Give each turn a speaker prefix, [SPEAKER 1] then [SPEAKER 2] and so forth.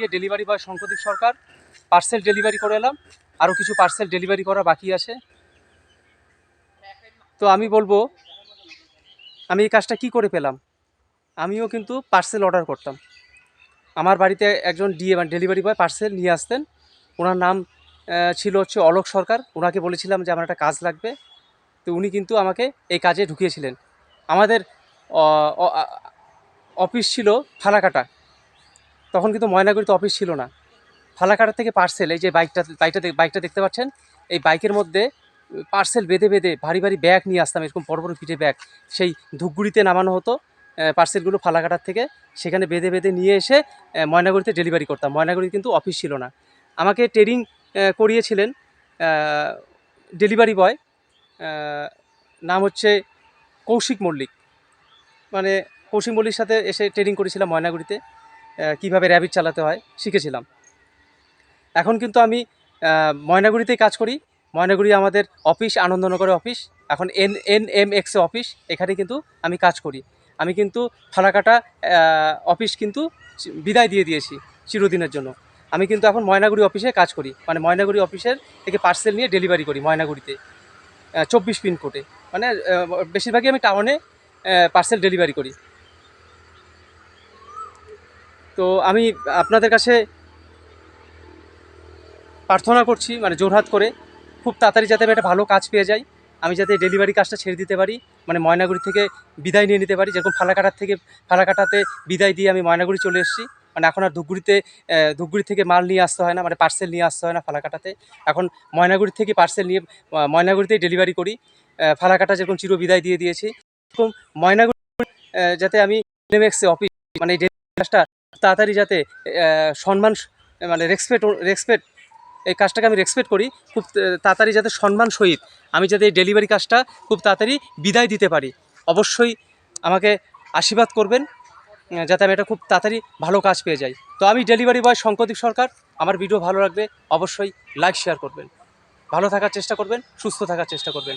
[SPEAKER 1] দিয়ে delivery boy শঙ্করদীপ সরকার parcel delivery করে এলাম। আরও কিছু পার্সেল ডেলিভারি করা বাকি আছে। তো আমি বলবো আমি এই কাজটা কি করে পেলাম। আমিও কিন্তু পার্সেল অর্ডার করতাম। আমার বাড়িতে একজন ডেলিভারি বয় পার্সেল নিয়ে আসতেন। ওনার নাম ছিল হচ্ছে অলোক সরকার। ওনাকে বলেছিলাম যে আমার একটা কাজ লাগবে, তো উনি কিন্তু আমাকে এই কাজে ঢুকিয়েছিলেন। আমাদের অফিস ছিল ফালাকাটা, তখন কিন্তু ময়নাগুড়িতে অফিস ছিল না। ফালাকাটা থেকে পার্সেল, এই যে বাইকটা দেখতে পাচ্ছেন, এই বাইকের মধ্যে পার্সেল বেঁধে বেঁধে ভারী ভারী ব্যাগ নিয়ে আসতাম, এরকম বড় বড় পিঠে ব্যাগ। সেই ধূপগুড়িতে নামানো হতো পার্সেলগুলো ফালাকাটার থেকে, সেখানে বেঁধে বেঁধে নিয়ে এসে ময়নাগুড়িতে ডেলিভারি করতাম। ময়নাগুড়ি কিন্তু অফিস ছিল না। আমাকে ট্রেনিং করিয়েছিলেন ডেলিভারি বয়, নাম হচ্ছে কৌশিক মল্লিক। মানে কৌশিক মল্লিকের সাথে এসে ট্রেনিং করেছিলাম ময়নাগুড়িতে, কীভাবে র্যাবিট চালাতে হয় শিখেছিলাম। এখন কিন্তু আমি ময়নাগুড়িতেই কাজ করি। ময়নাগুড়ি আমাদের অফিস, আনন্দনগরের অফিস, এখন NMX অফিস, এখানে কিন্তু আমি কাজ করি। আমি কিন্তু ফালাকাটা অফিস কিন্তু বিদায় দিয়ে দিয়েছি চিরদিনের জন্য। আমি কিন্তু এখন ময়নাগুড়ি অফিসে কাজ করি, মানে ময়নাগুড়ি অফিসের থেকে পার্সেল নিয়ে ডেলিভারি করি ময়নাগুড়িতে 24 পিনকোডে। মানে বেশিরভাগই আমি টাউনে পার্সেল ডেলিভারি করি। তো আমি আপনাদের কাছে প্রার্থনা করছি, মানে জোরহাত করে, খুব তাড়াতাড়ি যাতে আমি একটা ভালো কাজ পেয়ে যাই, আমি যাতে ডেলিভারি কাজটা ছেড়ে দিতে পারি, মানে ময়নাগুড়ি থেকে বিদায় নিয়ে নিতে পারি। যেরকম ফালাকাটাতে বিদায় দিয়ে আমি ময়নাগুড়ি চলে এসেছি। মানে এখন আর ধূপগুড়ি থেকে মাল নিয়ে আসতে হয় না, মানে পার্সেল নিয়ে আসতে হয় না ফালাকাটাতে। এখন ময়নাগুড়ি থেকে পার্সেল নিয়ে ময়নাগুড়িতেই ডেলিভারি করি। ফালাকাটা যেরকম চির বিদায় দিয়ে দিয়েছি, এরকম ময়নাগুড়ি যাতে আমি NMX অফিস, মানে এই ডেলিভারি কাজটা তাড়াতাড়ি যাতে সম্মান, মানে রেসপেক্ট, এই কাজটাকে আমি রেসপেক্ট করি, খুব তাড়াতাড়ি যাতে সম্মান সহিত আমি যাতে এই ডেলিভারি কাজটা খুব তাড়াতাড়ি বিদায় দিতে পারি। অবশ্যই আমাকে আশীর্বাদ করবেন যাতে আমি এটা খুব তাড়াতাড়ি ভালো কাজ পেয়ে যাই। তো আমি ডেলিভারি বয় শঙ্করদীপ সরকার। আমার ভিডিও ভালো লাগবে অবশ্যই লাইক শেয়ার করবেন, ভালো থাকার চেষ্টা করবেন, সুস্থ থাকার চেষ্টা করবেন।